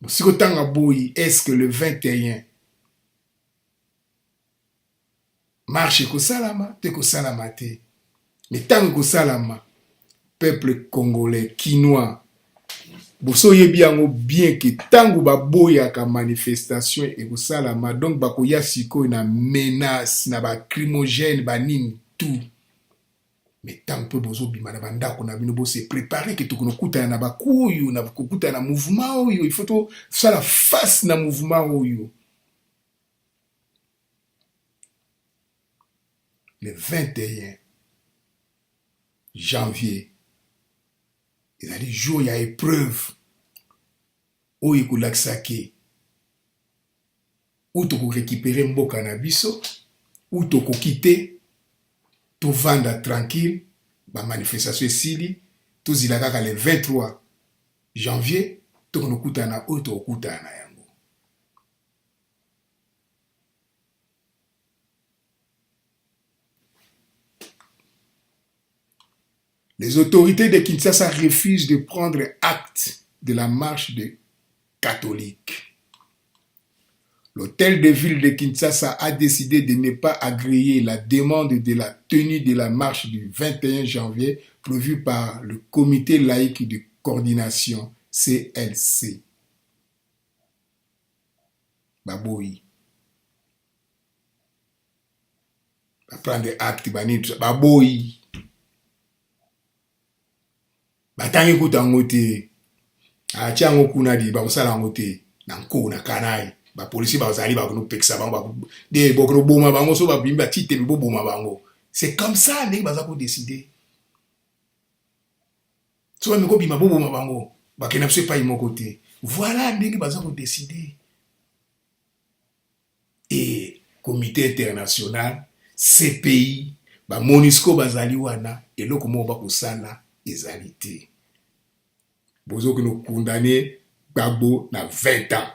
Si autant Aboyi, est-ce que le 21 marche ko salama, te ko salama te. Mais tant que salama, peuple congolais, quinois, boso yebi yango bien que tango baboya ka manifestation et ko salama, donc bakoya siko na menace, na ba crimogène, ba nini tout. Mais tant que bozo bima na banda ko na bino bo se préparer que tukono kuta na bakuyu, na kuta na mouvement oyo, il faut to ça la face na mouvement oyo. Le 21 janvier, il a dit jour il y a épreuve où il coule laksake où tu peux récupérer mboka na biso où tu peux quitter tout vendre tranquille ba manifestation esili tout zilaka le 23 janvier tu kono kutana où tu kutana yango. Les autorités de Kinshasa refusent de prendre acte de la marche des catholiques. L'hôtel de ville de Kinshasa a décidé de ne pas agréer la demande de la tenue de la marche du 21 janvier prévue par le Comité laïque de coordination CLC. Baboyi. Va prendre acte, Baboyi. Batangi kutango te achango kuna di bakosala ngo te na nko na kanai ba polisi bazali ba kono pekisa bango de bokro boma bango so ba bimba tite bo boma bango. C'est comme ça ndenge baza ko décider so ba miko bima bo boma bango ba kena pse pa imoko te. Voilà ndenge baza ko décider. Et comité international CPI ba MONUSCO bazali wana eloko mo ba kosala ezali te. Bozo que nous condamné Gbagbo na 20 ans.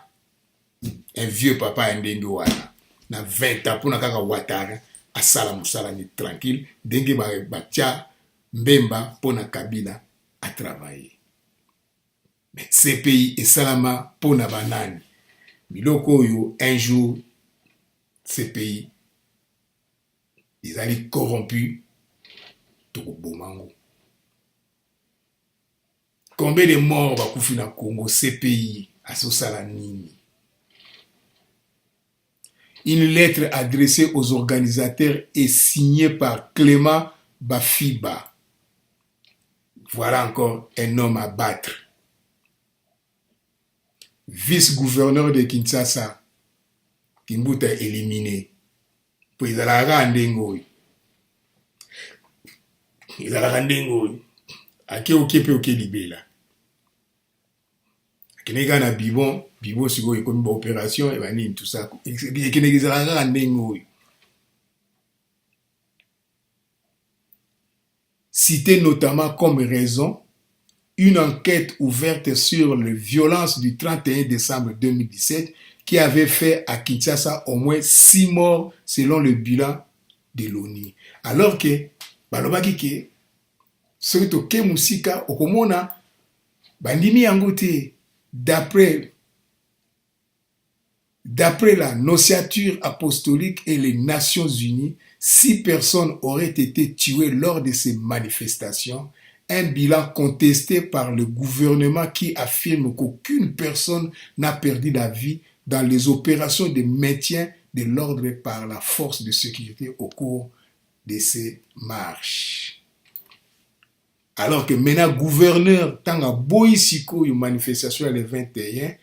Un vieux papa ndenge wana na 20 ans pour na kaka Ouattara asala musala ni tranquille ndenge ba tia Mbemba pour na Kabila a travailler. Mais ces pays et salama pour na banani. Biloko yo un jour ces pays ils allaient corrompus to bomango. Combien de morts va koufi na Congo, ces pays, à Sosala Nini? Une lettre adressée aux organisateurs est signée par Clément Bafiba. Voilà encore un homme à battre. Vice-gouverneur de Kinshasa, Kimbuta éliminé. Puis ils allaient rendengoy. Ils allaient rendengoy. Ake okepe oke libela. Kenega na bibo siko ekomi ba opération et bani tout ça. Kenega zalanga ndengo. Cité notamment comme raison une enquête ouverte sur les violences du 31 décembre 2017 qui avait fait à Kinshasa au moins 6 morts selon le bilan de l'ONU. Alors que balobaki ke soki toke musika okomona bandimi yango te d'après la nociature apostolique et les Nations Unies, 6 personnes auraient été tuées lors de ces manifestations, un bilan contesté par le gouvernement qui affirme qu'aucune personne n'a perdu la vie dans les opérations de maintien de l'ordre par la force de sécurité au cours de ces marches. Alors que maintenant, gouverneur, tant à Boïsiko, une manifestation le 21,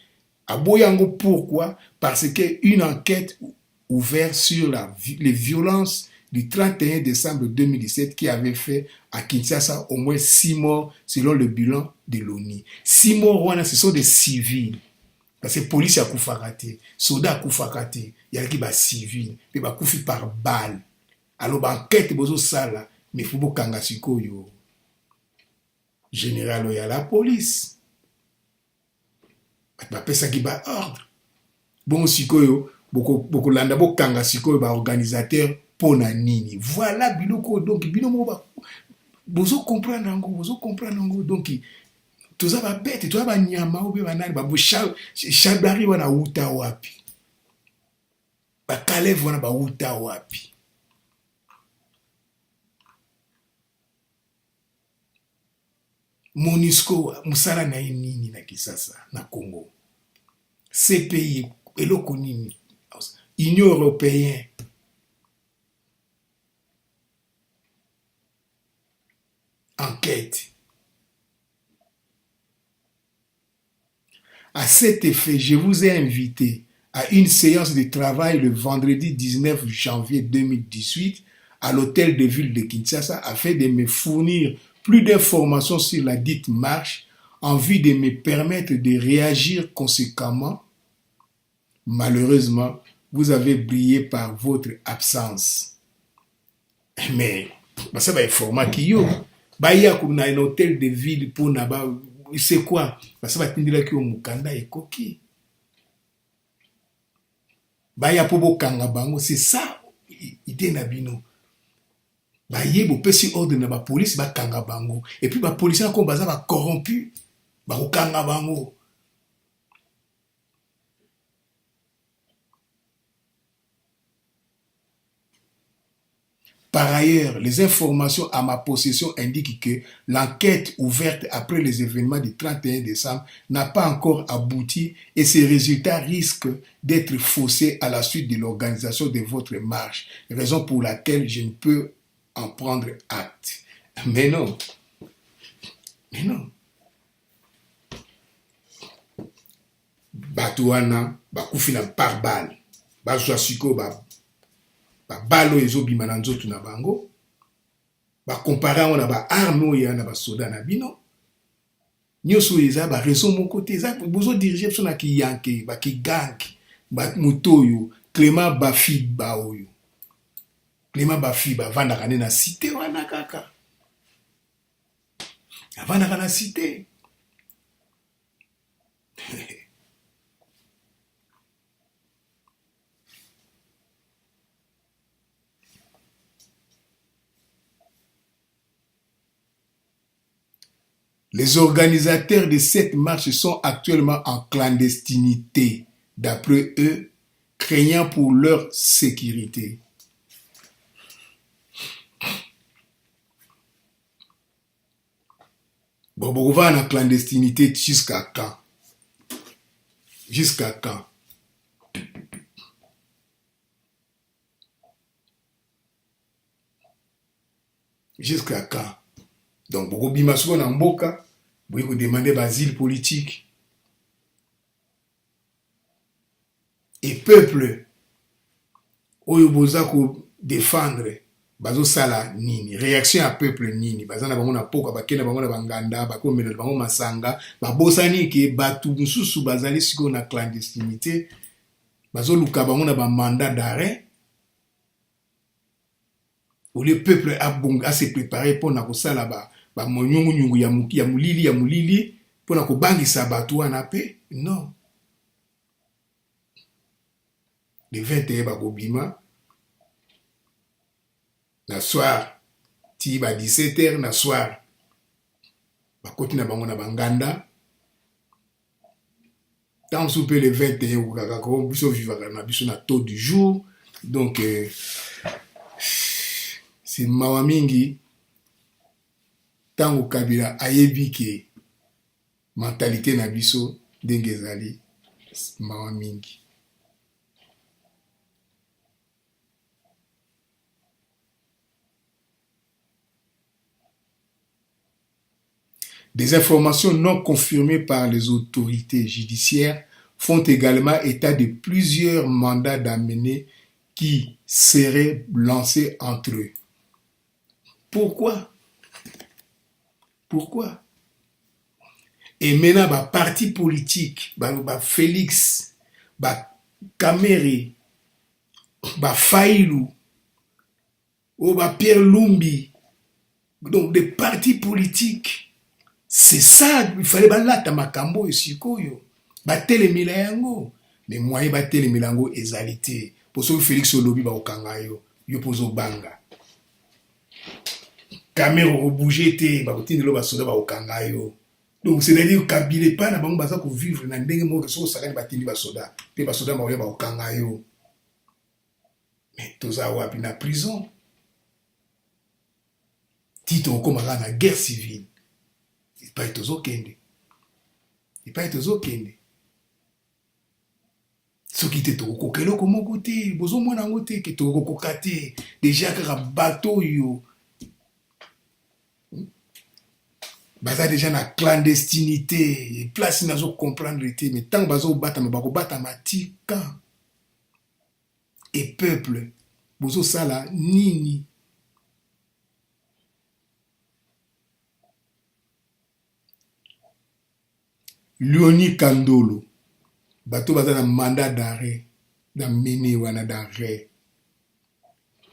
à Boyango, pourquoi? Parce qu'une enquête ouverte sur les violences du 31 décembre 2017 qui avait fait à Kinshasa au moins 6 morts selon le bilan de l'ONU. 6 morts, ce sont des civils. Parce que la police a koufaka te, soda a koufaka te, il y a qui ba civil, mais ba koufi par balle. Alors ba enquête bozo sala, mais faut bo kanga sikoyo. Général ya la police. Ba pesa ki ba ordre. Bon sikoyo, boko landa bo kanga sikoyo ba organisateur pona nini. Voilà biloko donc binomo ba bozo comprendre ngo donc toza ba bête, toza ba nyama obe banani ba chabari wana uta wapi. Ba Kalev wana ba uta wapi. MONUSCO musala na nini na Kisasa na Congo. CPI eloko nini. Union européenne. Enquête. À cet effet, je vous ai invité à une séance de travail le vendredi 19 janvier 2018 à l'hôtel de ville de Kinshasa afin de me fournir plus d'informations sur la dite marche en vue de me permettre de réagir conséquemment. Malheureusement, vous avez brillé par votre absence. Mais, ça va être format qui y a. Il y a un hôtel de ville pour Naba. C'est quoi? Parce que batindila ki omukanda ekoki. Baya pobo kanga bango, c'est ça idée na bino. Baye bo pesi ordre na ba police ba kanga bango. Et puis ba police na ko baza ba corrompu, ba kanga bango. Par ailleurs, les informations à ma possession indiquent que l'enquête ouverte après les événements du 31 décembre n'a pas encore abouti et ces résultats risquent d'être faussés à la suite de l'organisation de votre marche, raison pour laquelle je ne peux en prendre acte. Mais non. Batouana, bakufina par balle, bazwasiko ba balo ezobima na nzoto na bango ba comparer on na ba arme oya na ba soda na bino nyoso eza ba raison mon côté eza bozo diriger so na ki yanke ba ki gang ba mutoyo Clément Bafi ba oyo Clément Bafi ba vanda kana na cité wana kaka vanda kana cité. Les organisateurs de cette marche sont actuellement en clandestinité, d'après eux, craignant pour leur sécurité. Bon, on va en clandestinité jusqu'à quand? Jusqu'à quand? Jusqu'à quand? Donc, beaucoup bimasou na mboka, beaucoup demander l'asile politique. Et peuple, oyo boza ko défendre, bazo sala nini, réaction à peuple nini, bazana bango na poka, bakena bango na banganda, bako mena bango masanga, babosani ke batu mususu bazali siko na clandestinité, bazo luka bango na ba mandat d'arrêt. Où le peuple a se préparé pour na kosala ba monyungu nyungu ya mulili pour na kobangisa bato wana pe non. Le 21 bakobima na soir ti ba 17h na soir bakoti na bango na banganda tant soupe le 21 kaka ko biso vivaka na biso na taux du jour donc c'est mawa mingi tango Kabila ayebi ke mentalité na biso ndenge ezali mawa mingi. Des informations non confirmées par les autorités judiciaires font également état de plusieurs mandats d'amener qui serait lancé entre eux. Pourquoi? Pourquoi? Et maintenant, bah, parti politique, bah, Félix, bah, Kamere, bah, Faïlou, ou bah, Pierre Lumbi, donc des partis politiques, c'est ça, il fallait balata makambo et sikoyo, batelemila yango, mais moyen batelemila yango ezalité, pour ça Félix Olobi ba okanga yo, yo pozo banga. Kamere au bouger te, ba otindi lo ba soda ba okanga yo. Donc c'est-à-dire Kabila pas na bango baza ko vivre na ndenge moko so sakani batindi ba soda, pe ba soda ba oya ba okanga yo. Mais toza wapi na prison. Tito okomaka na guerre civile. Il pas tozokende. Il pas tozokende. Soki te tokokela eloko moko te, bozomona yango te ke tokokoka te. Déjà kaka bateau yo. Baza déjà na clandestinité. Et place nazo comprendre te, mais tant bazo bata me bako bata matika. Et peuple, bozo sala nini. Léonie Kandolo, bateau baza na mandat d'arrêt, d'amener wana d'arrêt,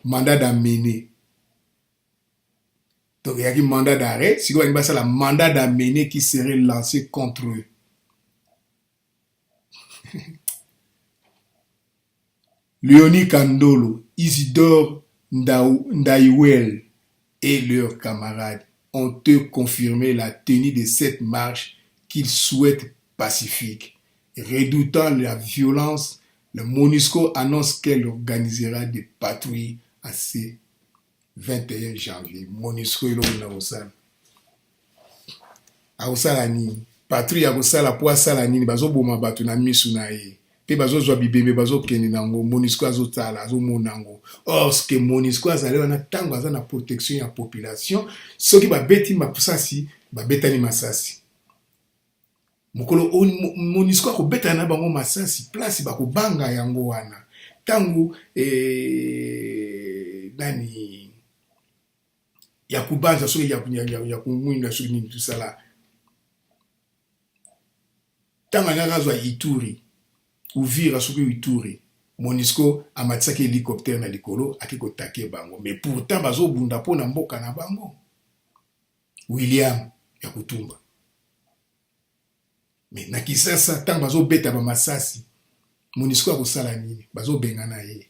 mandat d'amener. Donc il y a un mandat d'arrêt, si vous avez un mandat d'amener qui serait lancé contre eux. Léonie Kandolo, Isidore Ndaïwel et leurs camarades ont eux confirmé la tenue de cette marche qu'ils souhaitent pacifique. Redoutant la violence, le MONUSCO annonce qu'elle organisera des patrouilles à ce 21 janvier. MONUSCO est là au sal. A osala nini? Patrouille ya kosala po asala nini? Bazoboma bato na misu na ye. Pe bazozwa bibembe bazokende nango. MONUSCO azotala, azomona nango. Or, ce que MONUSCO azali wana tango aza na protection ya population, soki babeti masasi, babetani masasi. Mokolo MONUSCO akobeta na bango masasi place bakobanga yango wana. Tango nani ya kubanza soki ya kumwinda soki nini tout ça là. Tango ngazwa Ituri, Uvira soki Ituri, MONUSCO amatisaki hélicoptère na likolo akikotake bango. Mais pourtant bazobunda po na mboka na bango. William ya Kutumba. Mais na Kisasa tango bazobeta ba masasi, MONUSCO akosala nini? Bazobengana ye.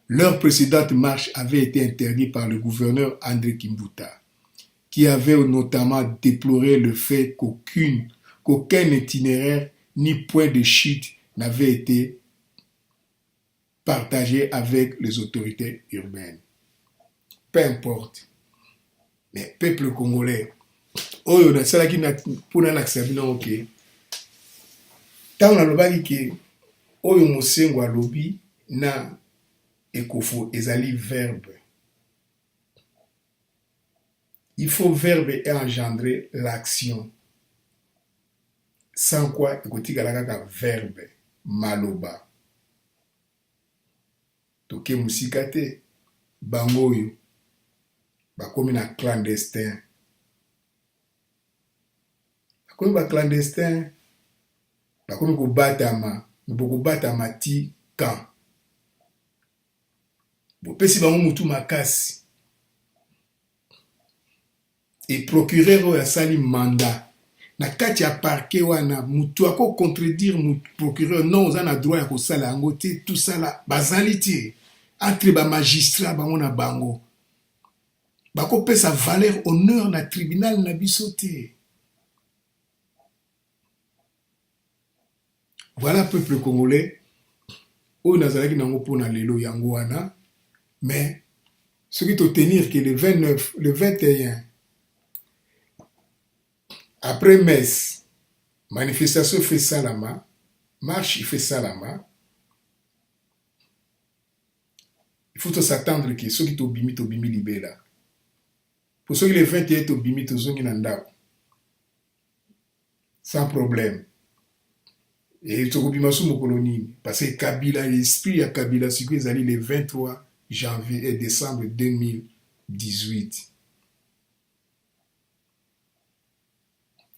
Leur précédente marche avait été interdite par le gouverneur André Kimbuta, qui avait notamment déploré le fait qu'aucun itinéraire ni point de chute n'avait été partagé avec les autorités urbaines. Peu importe. Mais peuple congolais, oyo na salaki na pona lakisa bino oke. Tango nalobaki ke oyo mosengo alobi na ekofo ezali verbe. Il faut verbe et engendrer l'action. Sans quoi ekotikala kaka verbe maloba. Toke musika te bango oyo bakomi na clandestin. Bakomi ba clandestin, bakomi kobatama, bokobatama ti kan. Bopesi bango mutu makasi. Et procureur oyo asali mandat. Na kati ya parquet wana mutu ako contredire mutu procureur non oza na droit ya kosala yango te tout ça là bazali te entre ba magistrat bango na bango. Bako pesa valeur honneur na tribunal na biso te. Voilà peuple congolais. Oyo nazalaki nango pona lelo yango wana. Mais ce qui doit tenir que le 29, le 21, après messe, manifestation fait salama, marche fait salama. Il faut s'attendre que ceux qui t'obimi libéra. Pour ceux qui le 21 t'obimi t'ozongi nandao. sans problème. Et tokobima sous mon colonie parce que Kabila, l'esprit à Kabila c'est qu'ils allaient le 23 janvier et décembre 2018.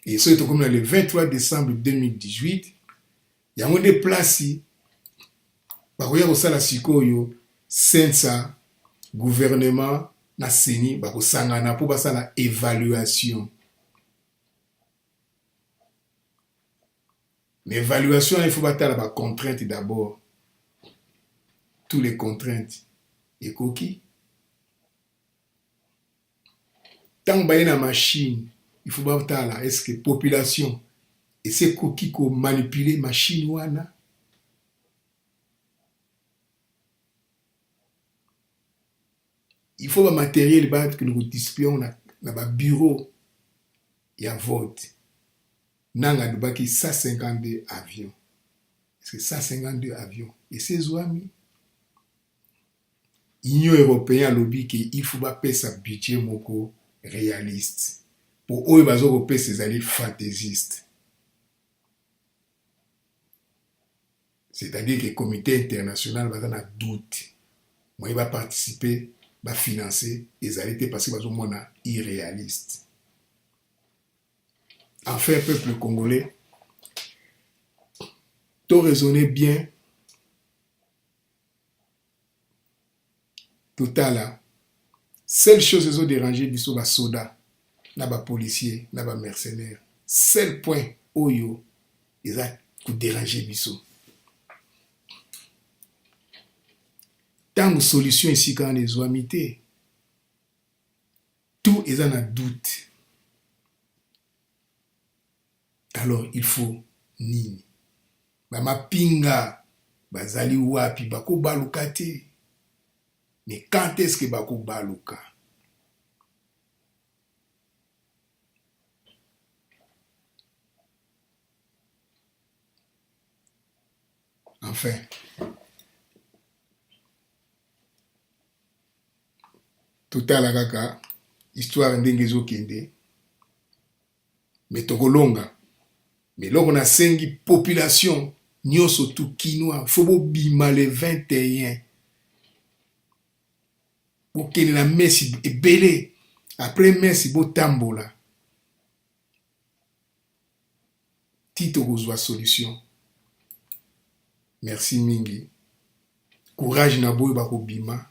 Et ça, comme le 23 décembre 2018, il y a des places ici, bakoya kosala sikoyo sensa gouvernement na seni bakosangana po basala évaluation. L'évaluation, il faut battre la contrainte d'abord. Toutes les contraintes. Et coquilles. Tant que la machine, il faut battre là. Est-ce que la population, et c'est coquilles qui manipuler la machine wana? Il faut le matériel que nous disposons dans le bureau. Il y a vote. Nanga dubaki 152 avions. C'est 152 avions. Et ces amis, l'Union européenne lobby qu'il faut pas payer sa budget moko réaliste. Pour eux, ils vont payer ses alliés fantaisistes. C'est-à-dire que le comité international va avoir doute. Moi, il va participer, va financer les alliés parce qu'ils vont être irréalistes. Enfin, peuple congolais, tout raisonner bien. Total là. Seule chose qui ont dérangé, c'est les soldats, les policiers, les mercenaires. Seul point où ils ont dérangé. Tant de solutions ici quand les amitiés, tout est en doute. Alors il faut nini. Mapinga, bazali wapi, bako baluka te. Mais quand est-ce que bako baluka? Enfin, total la kaka, histoire ndengezo kende, mais tokolonga. Mais là, on a 5 populations, nyonso tout kinois, faut bima le 21. Pour qu'il la messe est belé. Après messe, beau tambola. Tito reçoit solution. Merci mingi. Courage na boy bako bima.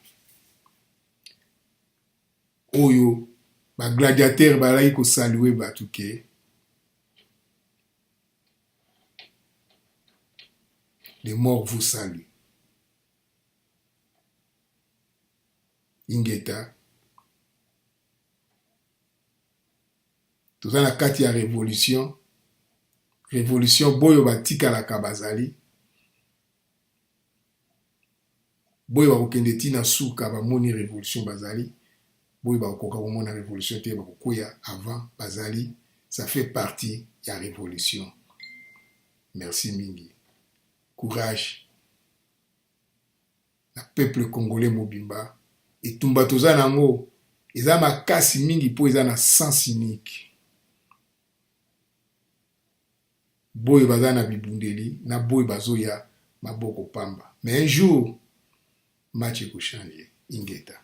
Oyo, ba gladiateur balai ko saluer batuke. Les morts vous saluent. Ingeta. Tout ça, la kati ya révolution. Révolution, boyo batika la kabazali. Boyo bakokende tina suka bamoni révolution bazali. Boyo bakoka komona révolution te bakokuya avant bazali. Ça fait partie de la révolution. Merci mingi. Courage. Le peuple congolais mobimba. Et tumba toza nango. Eza makasi mingi po eza na sens unique. Boy baza na bibundeli. Na boy bazoya maboko pamba. Mais un jour, match ko changer. Ingeta.